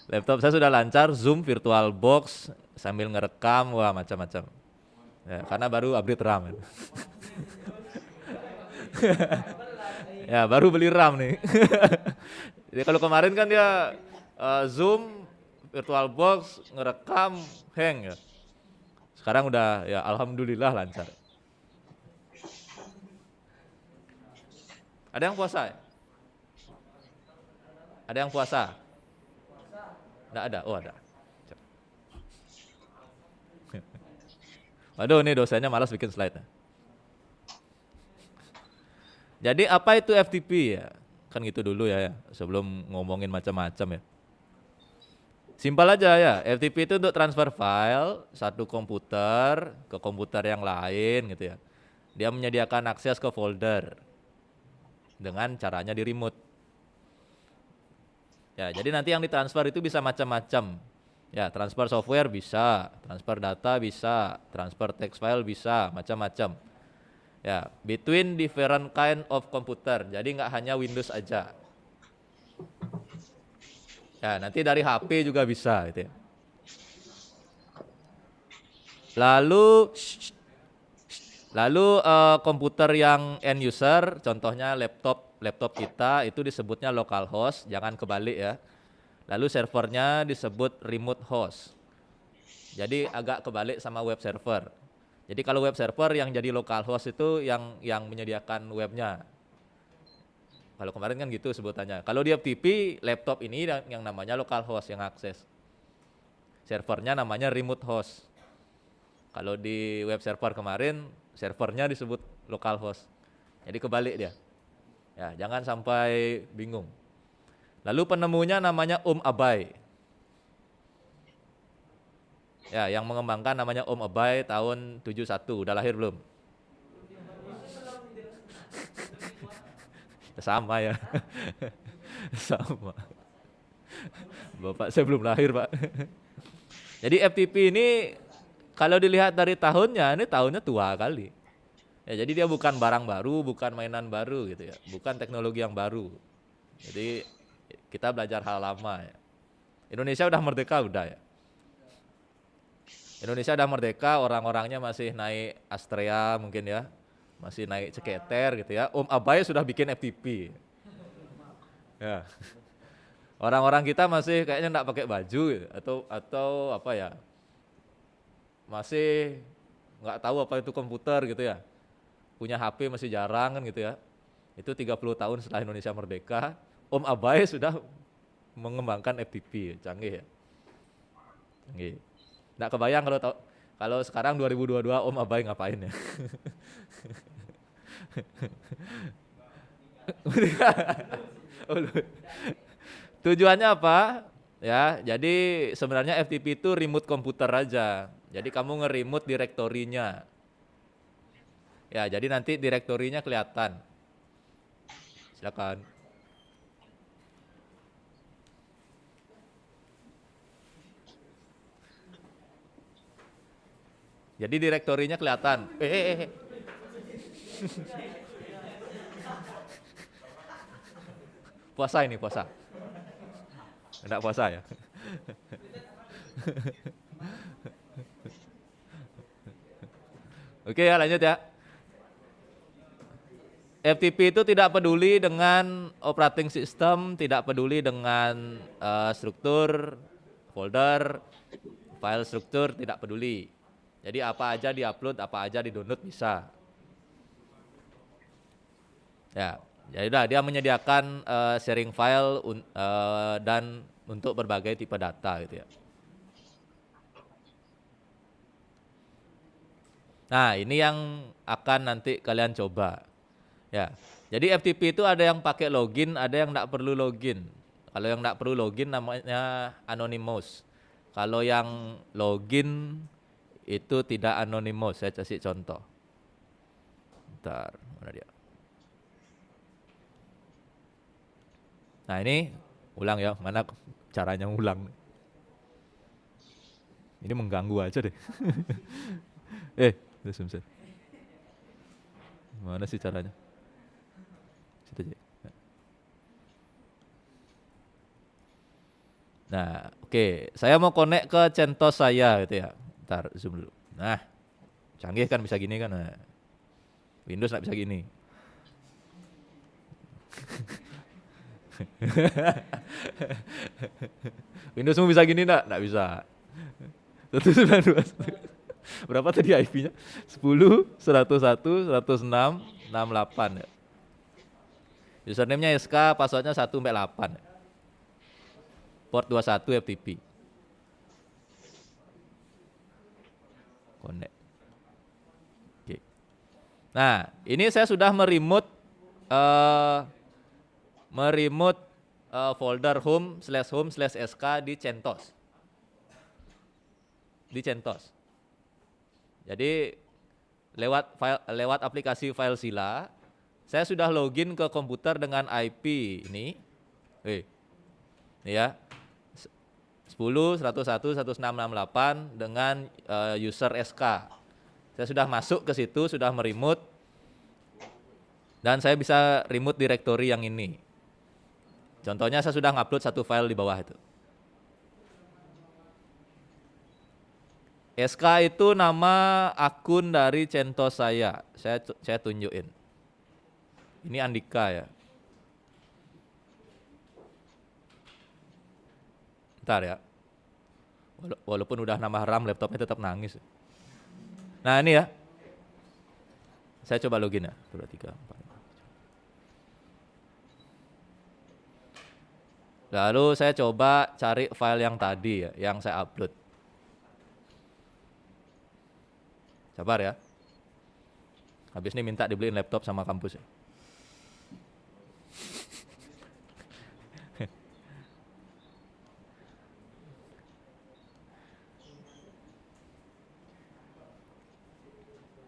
Laptop saya sudah lancar, Zoom, VirtualBox, sambil ngerekam, wah macam-macam. Ya, karena baru update RAM. Ya, baru beli RAM nih. Jadi kalau kemarin kan dia Zoom, VirtualBox, ngerekam, hang ya. Sekarang udah ya alhamdulillah lancar. Ada yang puasa ya? Ada yang puasa? Enggak ada. Oh, ada. Waduh, ini dosennya malas bikin slide. Jadi apa itu FTP ya? Kan gitu dulu ya, sebelum ngomongin macam-macam ya. Simpel aja ya, FTP itu untuk transfer file satu komputer ke komputer yang lain gitu ya. Dia menyediakan akses ke folder dengan caranya di remote. Ya, jadi nanti yang ditransfer itu bisa macam-macam. Ya, transfer software bisa, transfer data bisa, transfer text file bisa, macam-macam. Ya, between different kind of computer. Jadi nggak hanya Windows aja. Ya, nanti dari HP juga bisa gitu ya. Lalu komputer yang end user, contohnya laptop kita itu disebutnya localhost, jangan kebalik ya. Lalu servernya disebut remote host. Jadi agak kebalik sama web server. Jadi kalau web server yang jadi localhost itu yang menyediakan webnya. Kalau kemarin kan gitu sebutannya. Kalau di FTP, laptop ini yang namanya localhost yang akses. Servernya namanya remote host. Kalau di web server kemarin, servernya disebut localhost. Jadi kebalik dia. Ya, jangan sampai bingung. Lalu penemunya namanya Abai. Ya, yang mengembangkan namanya Abai tahun 71. Udah lahir belum? Sama ya. Sama. Bapak saya belum lahir, Pak. Jadi FTP ini kalau dilihat dari tahunnya, ini tahunnya tua kali. Ya, jadi dia bukan barang baru, bukan mainan baru gitu ya, bukan teknologi yang baru. Jadi kita belajar hal lama ya. Indonesia udah merdeka udah ya. Indonesia udah merdeka, orang-orangnya masih naik Astrea mungkin ya, masih naik ceketer gitu ya. Abai sudah bikin FTP. Ya. Orang-orang kita masih kayaknya enggak pakai baju gitu, atau apa ya? Masih nggak tahu apa itu komputer gitu ya. Punya HP masih jarang kan gitu ya. Itu 30 tahun setelah Indonesia merdeka, Abai sudah mengembangkan FTP, canggih ya. Canggih. Nggak kebayang kalau sekarang 2022 Abai ngapain ya. Tujuannya apa? Ya, jadi sebenarnya FTP itu remote komputer aja. Jadi kamu nge-remote direktorinya. Ya, jadi nanti direktorinya kelihatan. Silakan. Jadi direktorinya kelihatan. Puasa ini, puasa. Enggak puasa ya. Oke ya, lanjut ya. FTP itu tidak peduli dengan operating system, tidak peduli dengan struktur, folder, file struktur, tidak peduli. Jadi apa aja diupload, apa aja di-download bisa. Ya, jadi udah dia menyediakan sharing file dan untuk berbagai tipe data gitu ya. Nah, ini yang akan nanti kalian coba. Ya. Jadi FTP itu ada yang pakai login, ada yang enggak perlu login. Kalau yang enggak perlu login namanya anonymous. Kalau yang login itu tidak anonymous. Saya kasih contoh. Bentar, mana dia? Nah, ini ulang ya, mana caranya ulang. Ini mengganggu aja deh. Sebentar. Mana sih caranya? Situ aja. Nah, oke. Saya mau connect ke CentOS saya gitu ya. Ntar zoom dulu. Nah, canggih kan bisa gini kan. Nah, Windows nggak bisa gini. Windows mau bisa gini nggak? Nggak bisa. 1921. Berapa tadi IP-nya? 10, 101, 106, 68 ya. Username-nya SK, passwordnya 1 sampai 8. Port 21 FTP. Connect. Oke. Nah, ini saya sudah eh folder home/sk di CentOS. Di CentOS. Jadi lewat aplikasi FileZilla, saya sudah login ke komputer dengan IP ini. Ini ya. 10, 101, 1668 dengan user SK. Saya sudah masuk ke situ, sudah meremote. Dan saya bisa remote directory yang ini. Contohnya saya sudah ngupload satu file di bawah itu. SK itu nama akun dari CentOS saya. Saya tunjukin. Ini Andika ya. Bentar ya. Walaupun udah nambah RAM, laptopnya tetap nangis. Nah ini ya. Saya coba login ya. 2, 3, 4. Lalu saya coba cari file yang tadi ya, yang saya upload. Sabar ya. Habis ini minta dibeliin laptop sama kampus ya.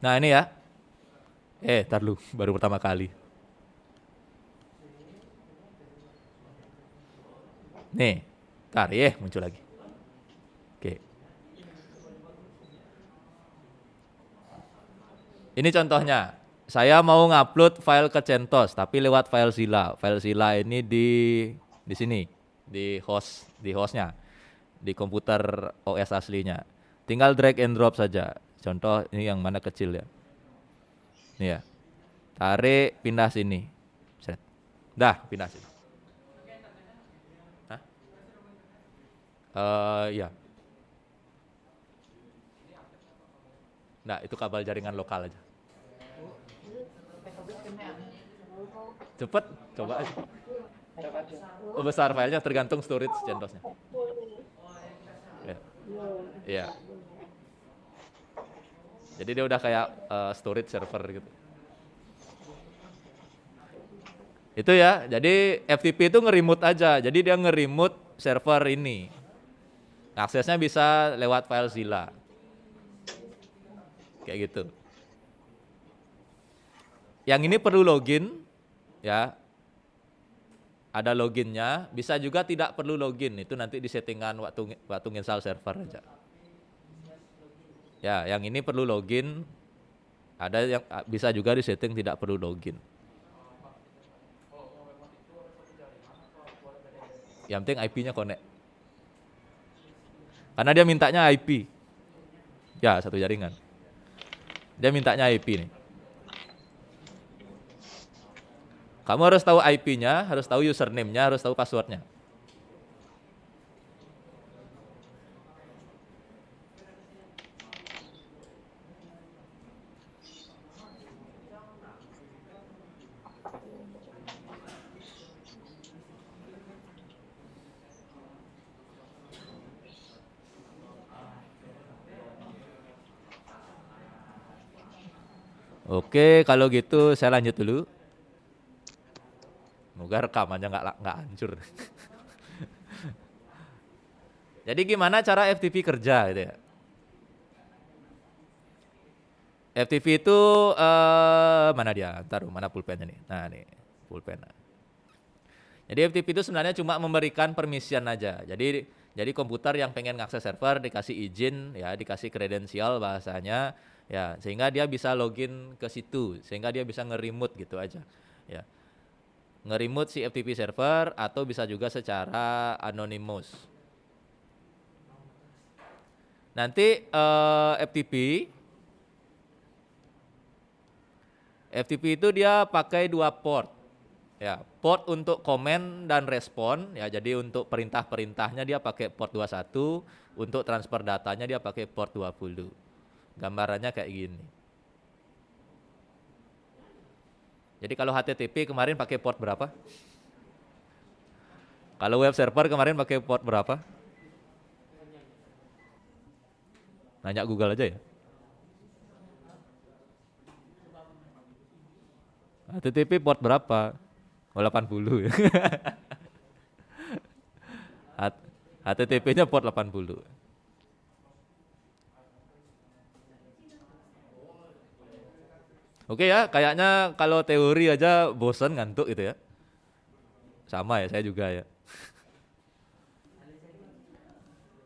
Nah ini ya. Tar lu, baru pertama kali. Nih, tar ya muncul lagi. Oke. Ini contohnya. Saya mau ngupload file ke CentOS tapi lewat FileZilla. FileZilla ini di sini, di hostnya, di komputer OS aslinya. Tinggal drag and drop saja. Contoh ini yang mana kecil ya. Nih ya. Tarik, pindah sini. Set. Dah, pindah sini. Hah? Iya. Nah, itu kabel jaringan lokal aja. Cepet, coba aja. Besar filenya tergantung storage CentOS-nya. Ya. Iya. Jadi dia udah kayak storage server gitu. Itu ya, jadi FTP itu nge-remote aja. Jadi dia nge-remote server ini. Aksesnya bisa lewat FileZilla. Kayak gitu. Yang ini perlu login, ya. Ada loginnya, bisa juga tidak perlu login. Itu nanti di settingan waktu install server aja. Ya, yang ini perlu login. Ada yang bisa juga di setting tidak perlu login. Yang penting IP-nya connect. Karena dia mintanya IP. Ya, satu jaringan. Dia mintanya IP nih. Kamu harus tahu IP-nya, harus tahu username-nya, harus tahu password-nya. Oke, kalau gitu saya lanjut dulu. Semoga rekamannya nggak hancur. Jadi gimana cara FTP kerja gitu ya? FTP itu mana dia? Taruh mana pulpennya nih? Nah nih pulpen. Jadi FTP itu sebenarnya cuma memberikan permission aja. Jadi komputer yang pengen ngakses server dikasih izin ya, dikasih kredensial bahasanya ya, sehingga dia bisa login ke situ, sehingga dia bisa nge-remote gitu aja. Ya. Nge-remote si FTP server atau bisa juga secara anonymous. Nanti FTP itu dia pakai 2 port. Ya, port untuk komen dan respon ya. Jadi untuk perintah-perintahnya dia pakai port 21, untuk transfer datanya dia pakai port 20. Gambarannya kayak gini. Jadi kalau HTTP kemarin pakai port berapa? Kalau web server kemarin pakai port berapa? Nanya Google aja ya. HTTP port berapa? Oh, 80 ya. HTTP-nya port 80. Oke ya, kayaknya kalau teori aja bosen ngantuk gitu ya. Sama ya, saya juga ya.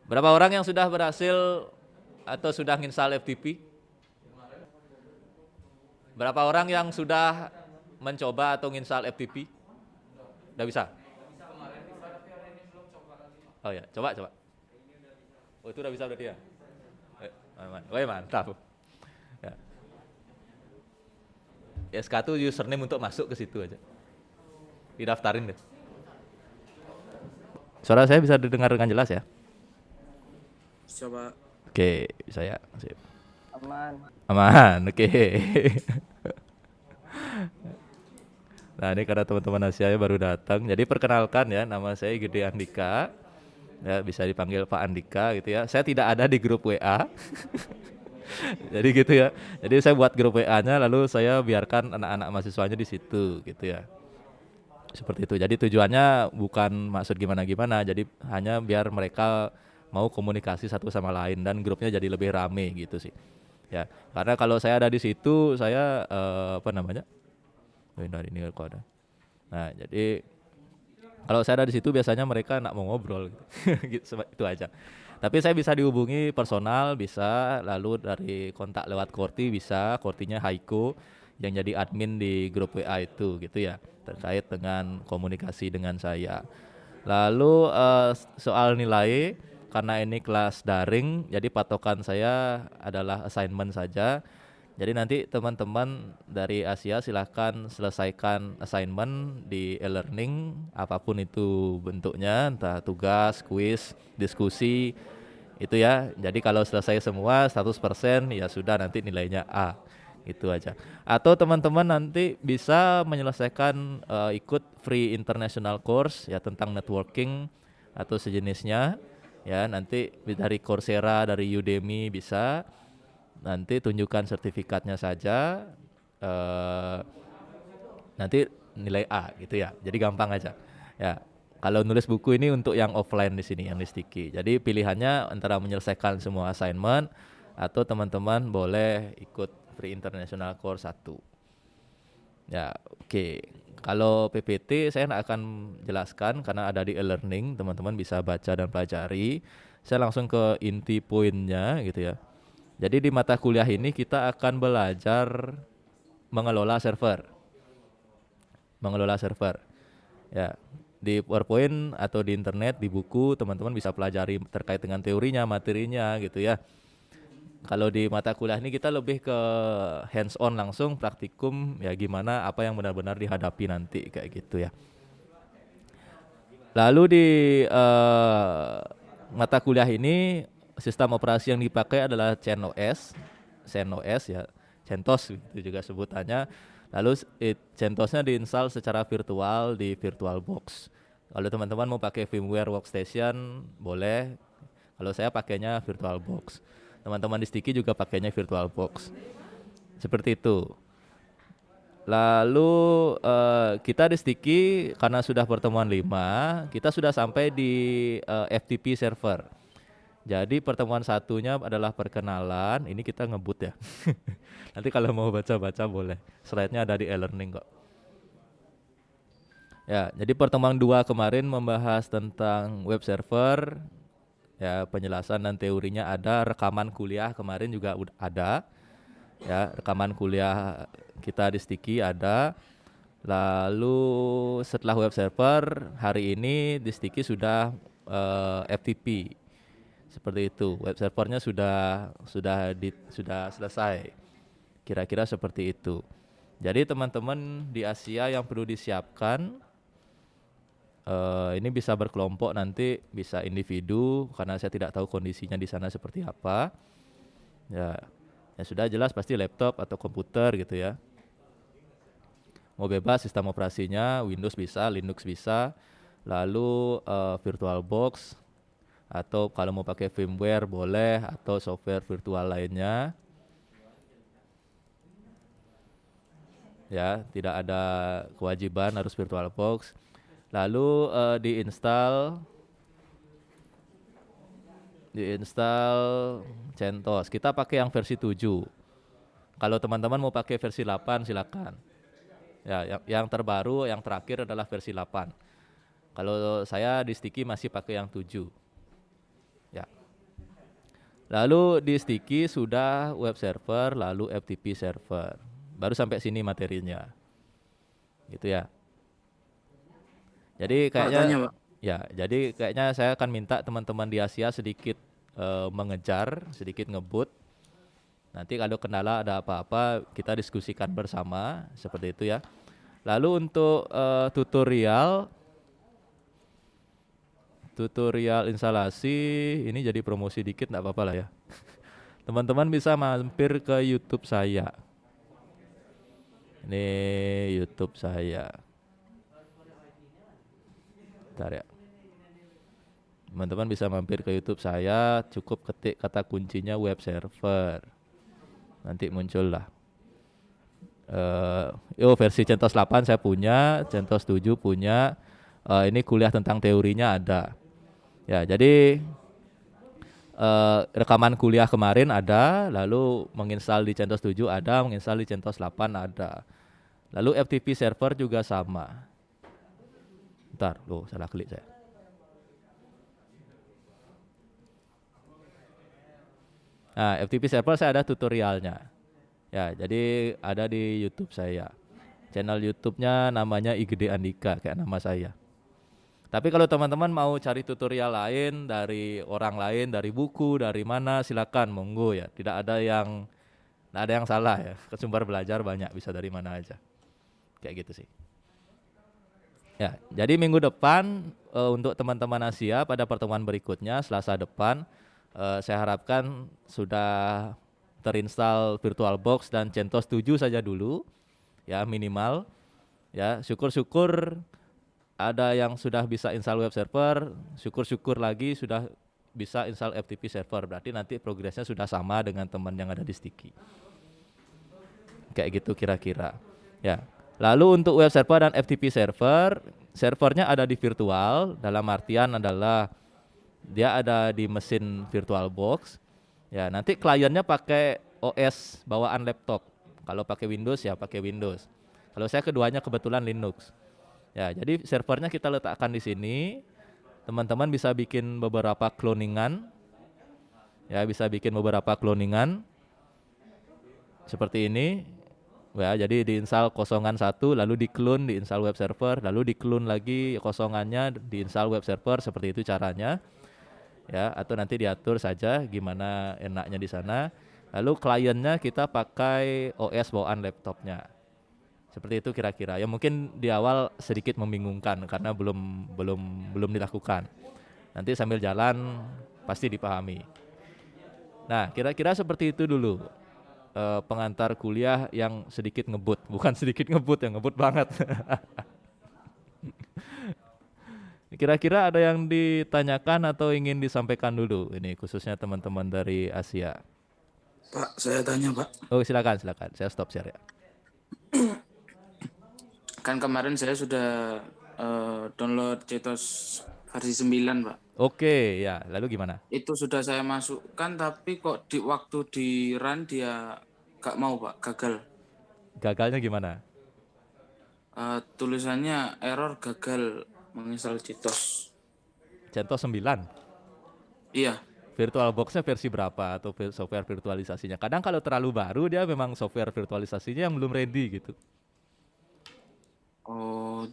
Berapa orang yang sudah berhasil atau sudah install FTP? Berapa orang yang sudah mencoba atau install FTP? Udah bisa? Oh ya, coba. Oh itu udah bisa berarti ya? Mantap. Ya. SK itu username untuk masuk ke situ aja. Didaftarin deh. Suara saya bisa didengar dengan jelas ya? Coba. Oke, bisa ya. Sip. Aman. Oke. Nah ini karena teman-teman Asia baru datang, jadi perkenalkan ya, nama saya Gede Andika, ya bisa dipanggil Pak Andika gitu ya. Saya tidak ada di grup WA, jadi gitu ya. Jadi saya buat grup WA-nya, lalu saya biarkan anak-anak mahasiswanya di situ gitu ya. Seperti itu. Jadi tujuannya bukan maksud gimana-gimana, jadi hanya biar mereka mau komunikasi satu sama lain dan grupnya jadi lebih rame gitu sih. Ya, karena kalau saya ada di situ, saya apa namanya? Dari ini kok ada. Nah, jadi kalau saya ada di situ biasanya mereka nak mau ngobrol gitu. Gitu, itu aja. Tapi saya bisa dihubungi personal bisa, lalu dari kontak lewat Korti bisa, Kortinya Haiko yang jadi admin di grup WA itu gitu ya, terkait dengan komunikasi dengan saya. Lalu soal nilai, karena ini kelas daring, jadi patokan saya adalah assignment saja. Jadi nanti teman-teman dari Asia silahkan selesaikan assignment di e-learning, apapun itu bentuknya, entah tugas, kuis, diskusi, itu ya. Jadi kalau selesai semua 100% ya sudah, nanti nilainya A, itu aja. Atau teman-teman nanti bisa menyelesaikan ikut free international course ya tentang networking atau sejenisnya ya, nanti dari Coursera, dari Udemy bisa. Nanti tunjukkan sertifikatnya saja, nanti nilai A gitu ya. Jadi gampang aja. Ya, kalau nulis buku ini untuk yang offline di sini, yang di Sticky. Jadi pilihannya antara menyelesaikan semua assignment atau teman-teman boleh ikut free international course 1. Ya, oke. Kalau PPT saya nggak akan jelaskan karena ada di e-learning, teman-teman bisa baca dan pelajari. Saya langsung ke inti poinnya gitu ya. Jadi di mata kuliah ini kita akan belajar mengelola server. Mengelola server. Ya, di PowerPoint atau di internet, di buku teman-teman bisa pelajari terkait dengan teorinya, materinya gitu ya. Kalau di mata kuliah ini kita lebih ke hands on langsung, praktikum ya, gimana apa yang benar-benar dihadapi nanti kayak gitu ya. Lalu di mata kuliah ini sistem operasi yang dipakai adalah CentOS ya, CentOS itu juga sebutannya. Lalu CentOS-nya diinstal secara virtual di VirtualBox. Kalau teman-teman mau pakai firmware workstation boleh. Kalau saya pakainya VirtualBox. Teman-teman di Sticky juga pakainya VirtualBox. Seperti itu. Lalu kita di Sticky karena sudah pertemuan 5, kita sudah sampai di FTP server. Jadi pertemuan satunya adalah perkenalan, ini kita ngebut ya. Nanti kalau mau baca-baca boleh, slide-nya ada di e-learning kok. Ya, jadi pertemuan 2 kemarin membahas tentang web server, ya penjelasan dan teorinya ada, rekaman kuliah kemarin juga ada, ya rekaman kuliah kita di Sticky ada. Lalu setelah web server, hari ini di Sticky sudah FTP. Seperti itu. Web servernya sudah selesai. Kira-kira seperti itu. Jadi teman-teman di Asia yang perlu disiapkan ini bisa berkelompok nanti, bisa individu karena saya tidak tahu kondisinya di sana seperti apa. Ya, ya sudah jelas pasti laptop atau komputer gitu ya. Mau bebas sistem operasinya, Windows bisa, Linux bisa, lalu VirtualBox atau kalau mau pakai firmware boleh atau software virtual lainnya. Ya, tidak ada kewajiban harus VirtualBox. Lalu diinstal CentOS. Kita pakai yang versi 7. Kalau teman-teman mau pakai versi 8 silakan. Ya, yang terbaru, yang terakhir adalah versi 8. Kalau saya di Sticky masih pakai yang 7. Ya. Lalu di Sticky sudah web server, lalu FTP server. Baru sampai sini materinya. Gitu ya. Jadi kayaknya tanya, Pak. ya, jadi kayaknya saya akan minta teman-teman di Asia sedikit mengejar, sedikit ngebut. Nanti kalau kendala ada apa-apa kita diskusikan bersama seperti itu ya. Lalu untuk tutorial instalasi ini jadi promosi dikit enggak apa-apa lah ya. Teman-teman bisa mampir ke YouTube saya. Ini YouTube saya. Bentar ya. Teman-teman bisa mampir ke YouTube saya, cukup ketik kata kuncinya web server. Nanti muncul lah. Versi CentOS 8 saya punya, CentOS 7 punya. Ini kuliah tentang teorinya ada. Ya, jadi rekaman kuliah kemarin ada, lalu menginstal di CentOS 7 ada, menginstal di CentOS 8 ada. Lalu FTP server juga sama. Bentar, salah klik saya. Nah, FTP server saya ada tutorialnya. Ya, jadi ada di YouTube saya. Channel YouTube-nya namanya IGD Andika, kayak nama saya. Tapi kalau teman-teman mau cari tutorial lain dari orang lain, dari buku, dari mana, silakan, monggo ya. Tidak ada yang salah ya. Sumber belajar banyak, bisa dari mana aja. Kayak gitu sih. Ya, jadi minggu depan untuk teman-teman Asia pada pertemuan berikutnya Selasa depan saya harapkan sudah terinstall VirtualBox dan CentOS 7 saja dulu ya minimal ya. Syukur-syukur ada yang sudah bisa install web server, syukur-syukur lagi sudah bisa install FTP server, berarti nanti progresnya sudah sama dengan teman yang ada di Sticky. Kayak gitu kira-kira. Ya. Lalu untuk web server dan FTP server, servernya ada di virtual, dalam artian adalah dia ada di mesin VirtualBox. Ya, nanti kliennya pakai OS bawaan laptop. Kalau pakai Windows ya pakai Windows. Kalau saya keduanya kebetulan Linux. Ya, jadi servernya kita letakkan di sini. Teman-teman bisa bikin beberapa cloningan. Ya, bisa bikin beberapa cloningan. Seperti ini. Ya, jadi diinstal kosongan 1, lalu di-clone, diinstal web server, lalu di-clone lagi kosongannya, diinstal web server, seperti itu caranya. Ya, atau nanti diatur saja gimana enaknya di sana. Lalu kliennya kita pakai OS bawaan laptopnya. Seperti itu kira-kira. Ya mungkin di awal sedikit membingungkan karena belum dilakukan. Nanti sambil jalan pasti dipahami. Nah, kira-kira seperti itu dulu. Pengantar kuliah yang sedikit ngebut, bukan sedikit ngebut, yang ngebut banget. Kira-kira ada yang ditanyakan atau ingin disampaikan dulu ini khususnya teman-teman dari Asia. Pak, saya tanya, Pak. Oh, silakan. Saya stop share ya. Kan kemarin saya sudah download CentOS versi 9, Pak. Oke, ya. Lalu gimana? Itu sudah saya masukkan, tapi kok waktu di run dia gak mau, Pak, gagal. Gagalnya gimana? Tulisannya error gagal menginstal CentOS. CentOS 9? Iya. VirtualBox-nya versi berapa atau software virtualisasinya? Kadang kalau terlalu baru dia memang software virtualisasinya yang belum ready gitu. Oh,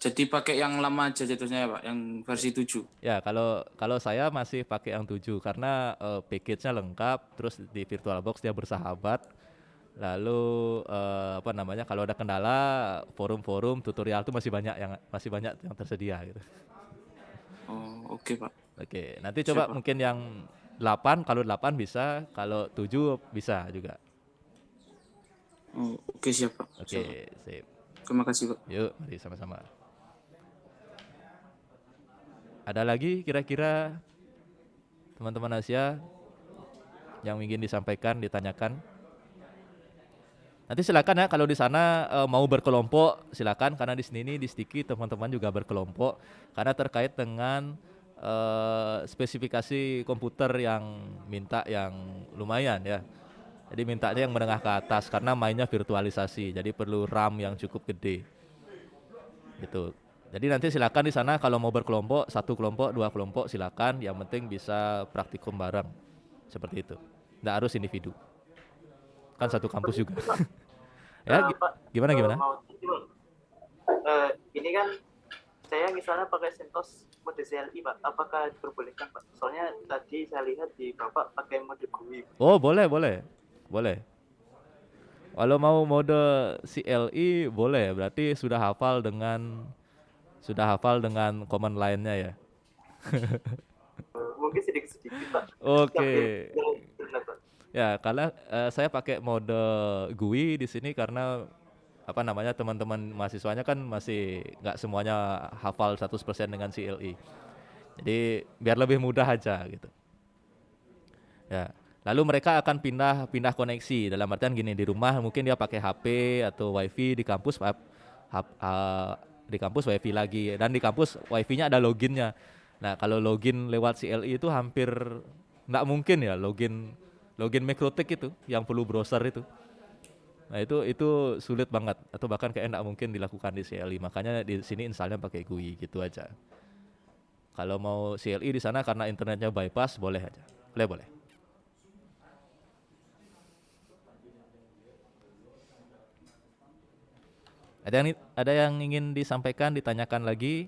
Jadi pakai yang lama aja jatuhnya ya Pak, yang versi 7. Ya, kalau saya masih pakai yang 7 karena package-nya lengkap, terus di VirtualBox dia bersahabat. Lalu apa namanya? Kalau ada kendala, forum-forum tutorial tuh masih banyak yang tersedia gitu. Oh, oke Pak. Oke, nanti Siap coba Pak. mungkin yang 8, kalau 8 bisa, kalau 7 bisa juga. Oh, oke siap Pak. Siap, Pak. Oke, sip. Terima kasih Pak. Yuk, mari sama-sama. Ada lagi kira-kira teman-teman Asia yang ingin disampaikan, ditanyakan? Nanti silakan ya kalau di sana mau berkelompok silakan, karena di sini di Sticky teman-teman juga berkelompok karena terkait dengan spesifikasi komputer yang minta yang lumayan ya. Jadi mintanya yang menengah ke atas karena mainnya virtualisasi, jadi perlu RAM yang cukup gede. Gitu. Jadi nanti silakan di sana kalau mau berkelompok, 1 kelompok, 2 kelompok silakan, yang penting bisa praktikum bareng. Seperti itu. Nggak harus individu. Kan satu kampus juga. Ya, Pak, gimana? mau ini kan saya misalnya pakai CentOS mode CLI Pak, apakah diperbolehkan Pak? Soalnya tadi saya lihat di Bapak pakai mode GUI. Oh, boleh. Kalau mau mode CLI boleh, berarti sudah hafal dengan command line-nya ya. Mungkin sedikit-sedikit Pak. Oke. Benar, Pak. Ya, karena saya pakai mode GUI di sini karena apa namanya teman-teman mahasiswanya kan masih nggak semuanya hafal 100% dengan CLI. Jadi biar lebih mudah aja gitu. Ya. Lalu mereka akan pindah koneksi. Dalam artian gini, di rumah mungkin dia pakai HP atau WiFi, di kampus WiFi lagi, dan di kampus WiFi-nya ada loginnya. Nah, kalau login lewat CLI itu hampir nggak mungkin ya, login Mikrotik itu yang perlu browser itu. Nah, itu sulit banget atau bahkan kayak nggak mungkin dilakukan di CLI. Makanya di sini installnya pakai GUI gitu aja. Kalau mau CLI di sana karena internetnya bypass boleh aja. Boleh. Ada yang ingin disampaikan, ditanyakan lagi?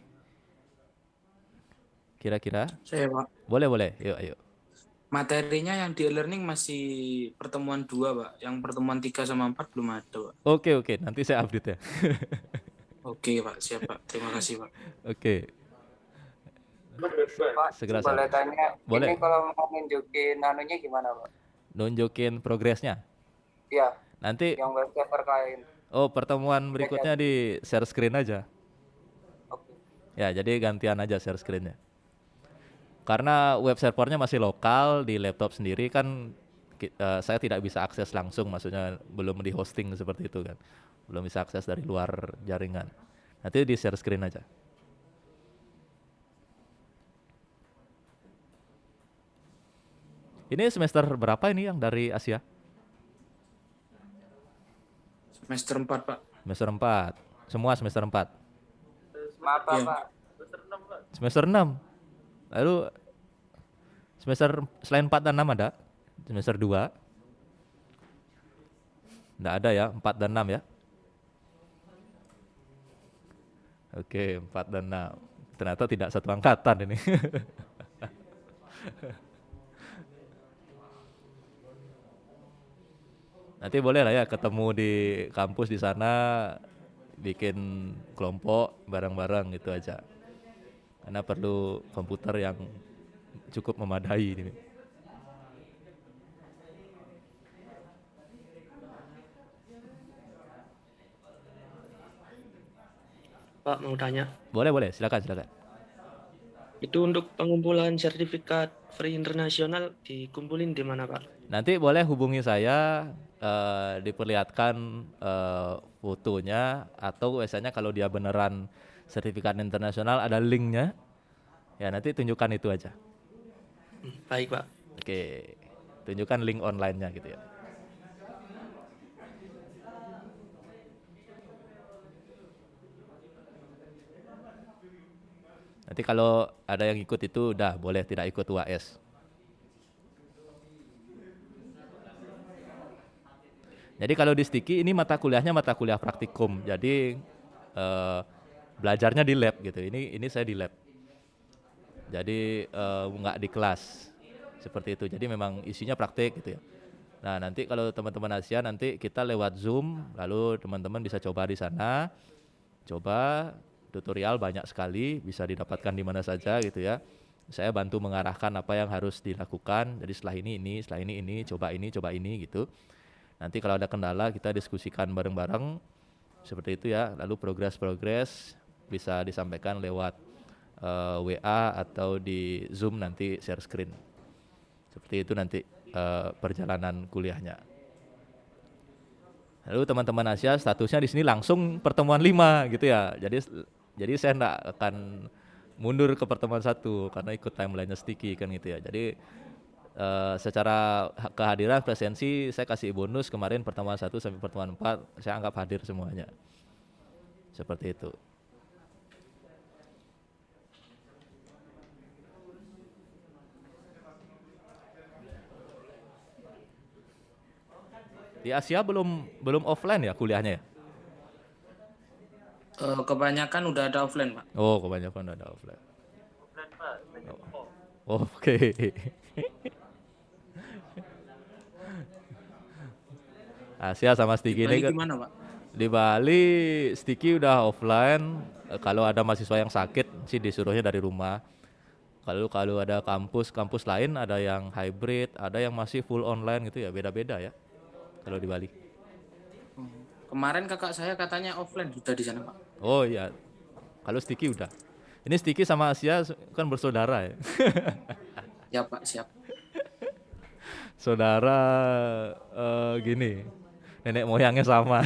Kira-kira? Saya Pak. Boleh. Yuk. Materinya yang di e-learning masih pertemuan 2 Pak. Yang pertemuan 3 sama 4 belum ada Pak. Oke, nanti saya update ya. Oke Pak, siap Pak. Terima kasih Pak. Oke. Pak, Segera boleh saya. tanya, Boleh. ini kalau mau nunjukin anunya gimana Pak? Nunjukin progresnya. Iya, Nanti yang web server lain. pertemuan berikutnya di share screen aja. Oke. Ya, jadi gantian aja share screen-nya. Karena web servernya masih lokal di laptop sendiri kan, saya tidak bisa akses langsung, maksudnya belum di hosting seperti itu kan. Belum bisa akses dari luar jaringan. Nanti di share screen aja. Ini semester berapa ini yang dari Asia? Semester 4 Pak. Semester 4. Semua semester 4. Maaf Iya. Pak, Semester 6. Lalu semester selain 4 dan 6 ada? Semester 2? Nggak ada ya, 4 dan 6 ya? Oke, 4 dan 6. Ternyata tidak satu angkatan ini. Nanti boleh lah ya ketemu di kampus di sana, bikin kelompok bareng-bareng gitu aja. Karena perlu komputer yang cukup memadai ini. Pak, mau tanya. Boleh, silakan. Itu untuk pengumpulan sertifikat free internasional dikumpulin di mana, Pak? Nanti boleh hubungi saya, diperlihatkan fotonya, atau biasanya kalau dia beneran sertifikat internasional ada linknya, ya nanti tunjukkan itu aja. Baik, Pak. Oke, tunjukkan link online-nya gitu ya. Nanti kalau ada yang ikut itu udah boleh tidak ikut UAS. Jadi kalau di Sticky ini mata kuliahnya mata kuliah praktikum. Jadi belajarnya di lab gitu. Ini saya di lab. Jadi nggak di kelas seperti itu. Jadi memang isinya praktik gitu ya. Nah nanti kalau teman-teman Asia nanti kita lewat Zoom, lalu teman-teman bisa coba di sana, coba tutorial banyak sekali, bisa didapatkan di mana saja gitu ya. Saya bantu mengarahkan apa yang harus dilakukan. Jadi setelah ini, coba ini gitu. Nanti kalau ada kendala kita diskusikan bareng-bareng seperti itu ya. Lalu progres bisa disampaikan lewat WA atau di Zoom nanti share screen. Seperti itu nanti perjalanan kuliahnya. Lalu teman-teman Asia statusnya di sini langsung pertemuan 5 gitu ya. Jadi saya enggak akan mundur ke pertemuan 1 karena ikut timeline-nya Sticky kan gitu ya. Jadi secara kehadiran presensi saya kasih bonus kemarin pertemuan 1 sampai pertemuan 4 saya anggap hadir semuanya. Seperti itu. Di Asia belum offline ya kuliahnya ya? Kebanyakan udah ada offline, Pak. Oh, kebanyakan udah ada offline. Offline, Pak. Banyak kok. Oh, oke. Asia sama Sticky ini Bali gimana, Pak? di Bali Sticky udah offline. Kalau ada mahasiswa yang sakit sih disuruhnya dari rumah. Kalau ada kampus lain ada yang hybrid, ada yang masih full online gitu ya, beda-beda ya. Kalau di Bali. Kemarin kakak saya katanya offline sudah di sana, Pak. Oh iya. Kalau Sticky udah. Ini Sticky sama Asia kan bersaudara ya. Ya, Pak, siap. Saudara gini. Nenek moyangnya sama.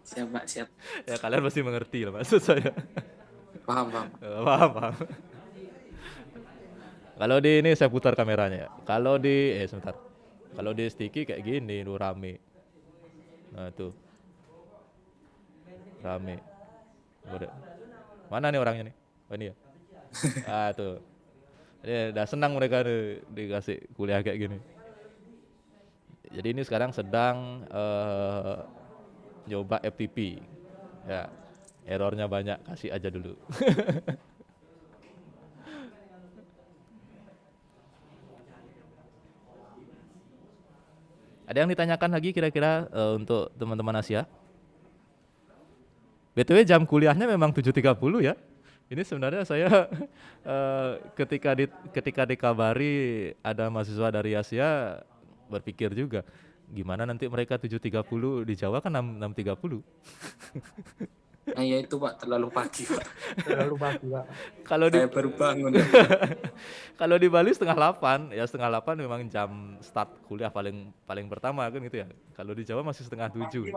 Siap, Pak, siap. Ya kalian pasti mengerti lah maksud saya. Paham. Paham. Kalau di ini saya putar kameranya ya. Kalau di sebentar. Kalau di Sticky kayak gini lu rame. Nah tuh. Rame. Mana nih orangnya nih? Oh ini ya. Tuh. Jadi udah senang mereka dikasih kuliah kayak gini. Jadi ini sekarang sedang nyoba FTP. Ya. Errornya banyak, kasih aja dulu. Ada yang ditanyakan lagi kira-kira untuk teman-teman Asia? BTW jam kuliahnya memang 7.30 ya. Ini sebenarnya saya ketika dikabari ada mahasiswa dari Asia berpikir juga gimana nanti mereka 7.30 di Jawa kan 6.30. Nah, ya itu, Pak, terlalu pagi, Pak. Terlalu pagi, Pak. Kalau di Saya baru bangun. kalau di Bali 7.30, ya 7.30 memang jam start kuliah paling pertama kan gitu ya. Kalau di Jawa masih 6:30.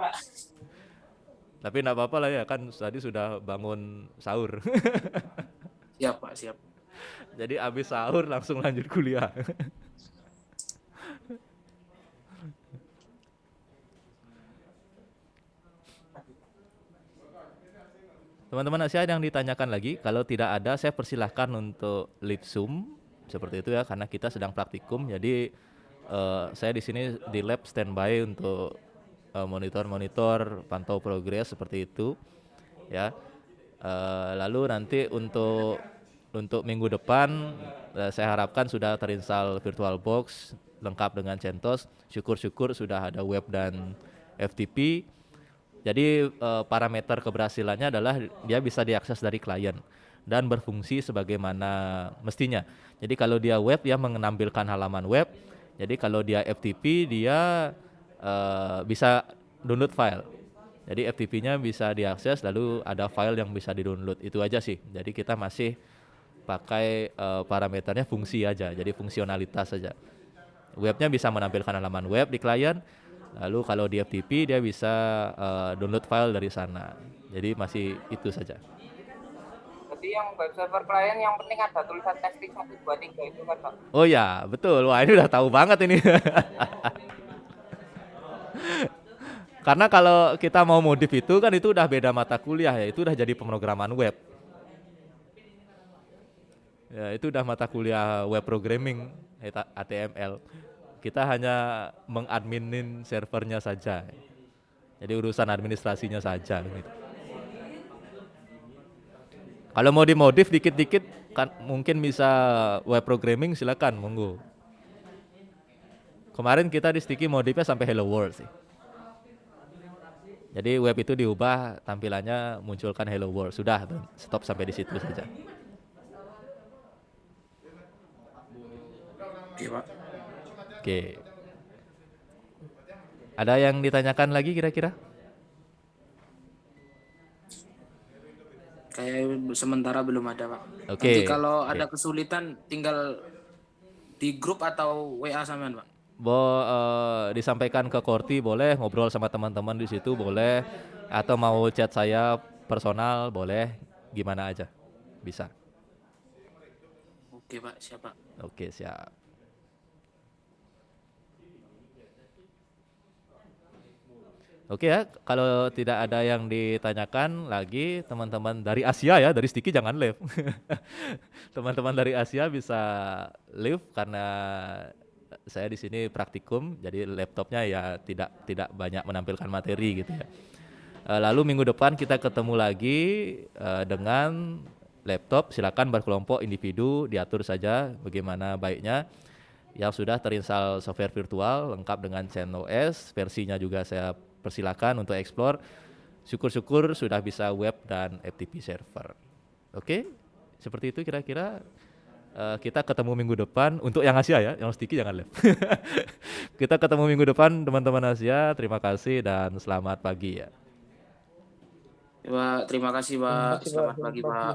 Tapi enggak apa-apa lah ya, kan tadi sudah bangun sahur. Siap, Pak, siap. Jadi habis sahur langsung lanjut kuliah. Teman-teman Asia ada yang ditanyakan lagi? Kalau tidak ada, saya persilahkan untuk live Zoom seperti itu ya, karena kita sedang praktikum. Jadi saya di sini di lab standby untuk monitor, pantau progres seperti itu, ya. Lalu nanti untuk minggu depan, saya harapkan sudah terinstall VirtualBox lengkap dengan CentOS. Syukur-syukur sudah ada web dan FTP. Jadi parameter keberhasilannya adalah dia bisa diakses dari klien dan berfungsi sebagaimana mestinya. Jadi kalau dia web, dia menampilkan halaman web. Jadi kalau dia FTP, dia bisa download file. Jadi FTP-nya bisa diakses, lalu ada file yang bisa di-download. Itu aja sih. Jadi kita masih pakai parameternya fungsi aja, jadi fungsionalitas saja. Webnya bisa menampilkan halaman web di klien. Lalu kalau di FTP dia bisa download file dari sana. Jadi masih itu saja. Jadi yang web server klien yang penting ada tulisan testing 1 2 3 itu kan, Pak. Oh ya, betul. Wah, ini udah tahu banget ini. Karena kalau kita mau modif itu kan itu udah beda mata kuliah ya. Itu udah jadi pemrograman web. Ya, itu udah mata kuliah web programming HTML. Kita hanya mengadminin servernya saja. Jadi urusan administrasinya saja gitu. Kalau mau dimodif dikit-dikit kan mungkin bisa web programming, silakan monggo. Kemarin kita di Sticky modifnya sampai Hello World sih. Jadi web itu diubah tampilannya munculkan Hello World. Sudah, stop sampai di situ saja. Oke, Pak. Oke. Ada yang ditanyakan lagi kira-kira? Kayak sementara belum ada, Pak. Oke, Nanti kalau oke. ada kesulitan tinggal di grup atau WA sampean, Pak. Disampaikan ke Korti boleh, ngobrol sama teman-teman di situ boleh, atau mau chat saya personal boleh, gimana aja bisa. Oke, Pak, siap, Pak. Oke, siap. Oke ya, kalau tidak ada yang ditanyakan lagi, teman-teman dari Asia ya, dari Sticky jangan live. Teman-teman dari Asia bisa live karena saya di sini praktikum, jadi laptopnya ya tidak banyak menampilkan materi gitu ya. Lalu minggu depan kita ketemu lagi dengan laptop, silakan berkelompok individu diatur saja bagaimana baiknya. Yang sudah terinstall software virtual lengkap dengan CentOS, versinya juga saya persilakan untuk explore. Syukur-syukur sudah bisa web dan FTP server. Oke, seperti itu kira-kira. Kita ketemu minggu depan untuk yang Asia ya, yang Sticky jangan live. Kita ketemu minggu depan teman-teman Asia. Terima kasih dan selamat pagi ya. Pak, terima kasih, Pak. Selamat pagi, Pak.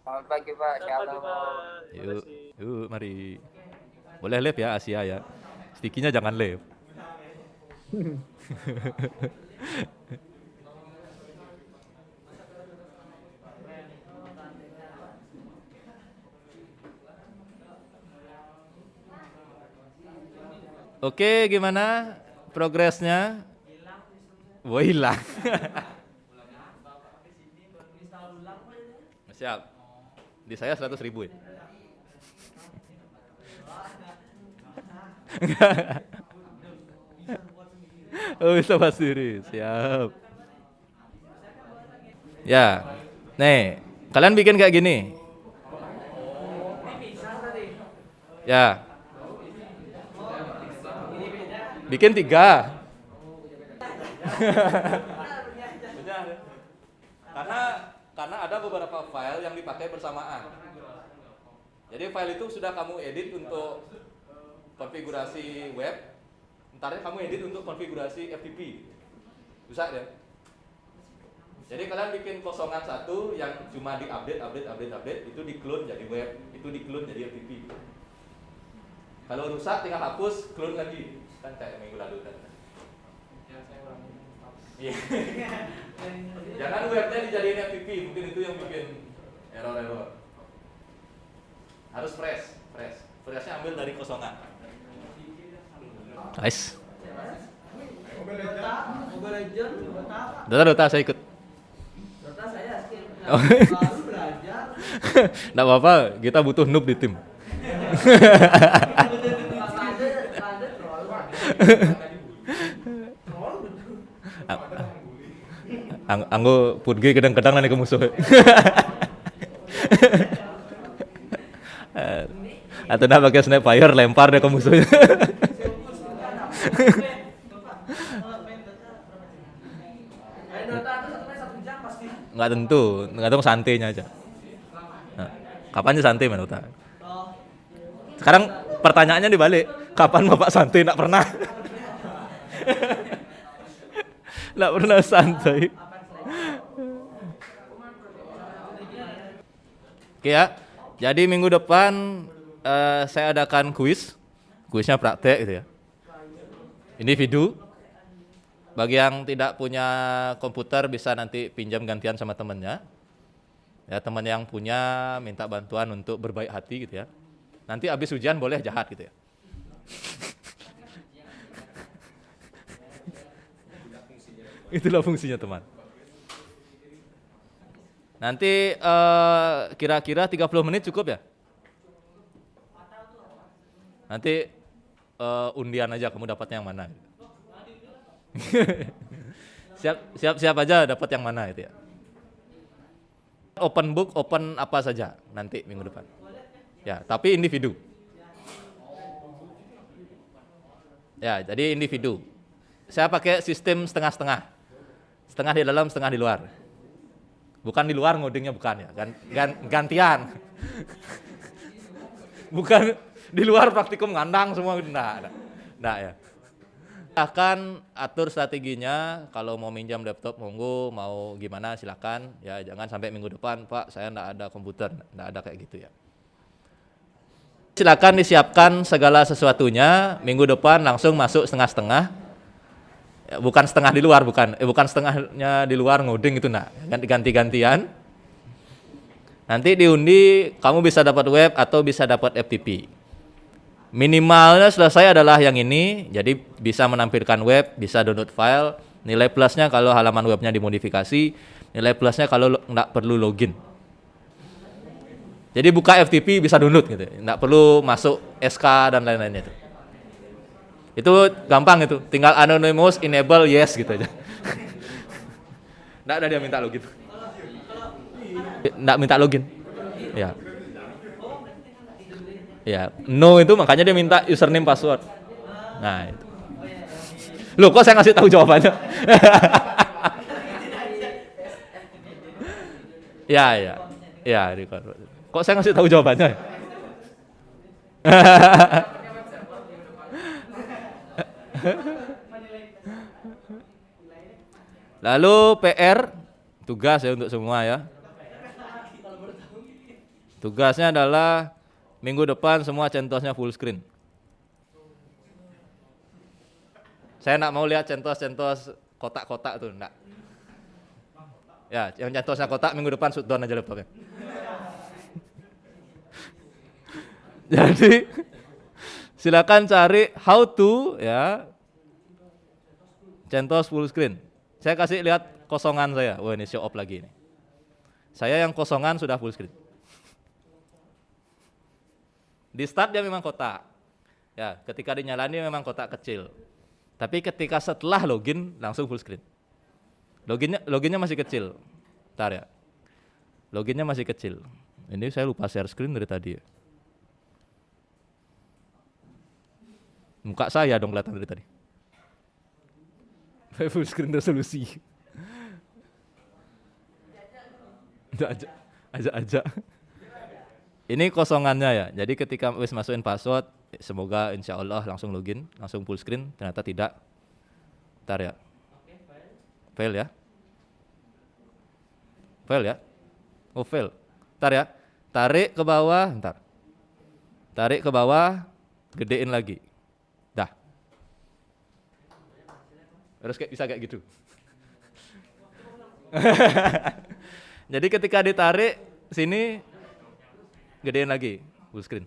Selamat pagi Pak, shalom. Yuk, mari. Boleh live ya Asia ya. Sticky-nya jangan live. Oke, gimana progresnya? Wah, hilang. Siap. Di saya 100.000 ya. Oh, bisa bahas diri. Siap. Ya. Nih, kalian bikin kayak gini. Ya. Bikin 3. Karena ada beberapa file yang dipakai bersamaan. Jadi file itu sudah kamu edit untuk konfigurasi web, ntar kamu edit untuk konfigurasi FTP. Bisa ya? Jadi kalian bikin kosongan satu yang cuma update, itu di-clone jadi web, itu di-clone jadi FTP. Kalau rusak tinggal hapus, clone lagi. Kan kayak minggu lalu kan. Iya. Jangan webnya dijadiin FTP, mungkin itu yang bikin error. Harus fresh. Freshnya ambil dari kosongan. Nice. Dota saya ikut. Dota saya baru belajar. Nggak apa-apa, kita butuh noob di tim. Anggo putgi kadang-kadang nanti ke musuh. Atau nak pakai snapfire lempar deh ke musuhnya. Nggak tentu, tergantung santainya aja. Nah, kapan sih santai menurut saya? Sekarang pertanyaannya dibalik, kapan Bapak santai? Nggak pernah. Nggak pernah santai. Oke ya, jadi minggu depan saya adakan kuisnya praktek gitu ya. Individu. Bagi yang tidak punya komputer bisa nanti pinjam gantian sama temennya. Ya, teman yang punya minta bantuan untuk berbaik hati gitu ya. Nanti habis ujian boleh jahat gitu ya. Itulah fungsinya teman. Nanti kira-kira 30 menit cukup ya? Nanti undian aja kamu dapatnya yang mana. Siap aja dapat yang mana itu ya. Open book, open apa saja nanti minggu depan. Ya, tapi individu. Ya, jadi individu. Saya pakai sistem setengah-setengah. Setengah di dalam, setengah di luar. Bukan di luar ngodingnya, bukan ya. Gantian. Bukan di luar praktikum ngandang semua. Nah ya. Akan atur strateginya, kalau mau minjam laptop monggo, mau gimana silakan. Ya jangan sampai minggu depan, Pak, saya enggak ada komputer, enggak ada kayak gitu ya. Silakan disiapkan segala sesuatunya, minggu depan langsung masuk setengah-setengah. Ya, bukan setengah di luar, bukan setengahnya di luar ngoding itu nah, ganti-gantian. Nanti diundi kamu bisa dapat web atau bisa dapat FTP. Minimalnya selesai adalah yang ini, jadi bisa menampilkan web, bisa download file, nilai plusnya kalau halaman webnya dimodifikasi, nilai plusnya kalau nggak perlu login. Jadi buka FTP bisa download gitu, nggak perlu masuk SK dan lain-lainnya itu. Itu gampang itu, tinggal anonymous enable yes gitu aja. Nggak ada dia minta login. Nggak minta login. Ya. Ya, no itu makanya dia minta username password. Nah, itu. Loh, kok saya ngasih tahu jawabannya? Ya, record. Kok saya ngasih tahu jawabannya? Lalu PR, tugas ya untuk semua ya. Tugasnya adalah minggu depan semua CentOS-nya full screen. Saya enggak mau lihat CentOS kotak-kotak tuh, enggak. Ya, yang CentOS-nya kotak minggu depan shutdown aja laptopnya. Jadi silakan cari how to ya CentOS full screen. Saya kasih lihat kosongan saya. Wah, ini show off lagi ini. Saya yang kosongan sudah full screen. Di start dia memang kotak. Ya, ketika dinyalain memang kotak kecil. Tapi ketika setelah login langsung full screen. Loginnya masih kecil. Bentar ya. Loginnya masih kecil. Ini saya lupa share screen dari tadi ya. Muka saya dong kelihatan dari tadi. Full screen resolusi. Aja. Ini kosongannya ya. Jadi ketika wis masukin password, semoga insya Allah langsung login, langsung full screen. Ternyata tidak. Bentar ya. Fail ya. Oh fail. Bentar ya. Tarik ke bawah. Bentar. Tarik ke bawah. Gedein lagi. Dah. Harus bisa kayak gitu. Jadi ketika ditarik sini. Gedein lagi, full screen.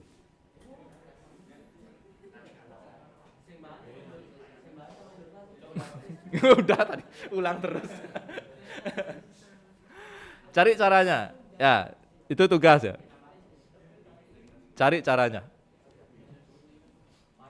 Udah tadi, ulang terus. Cari caranya. Ya, itu tugas ya. Cari caranya.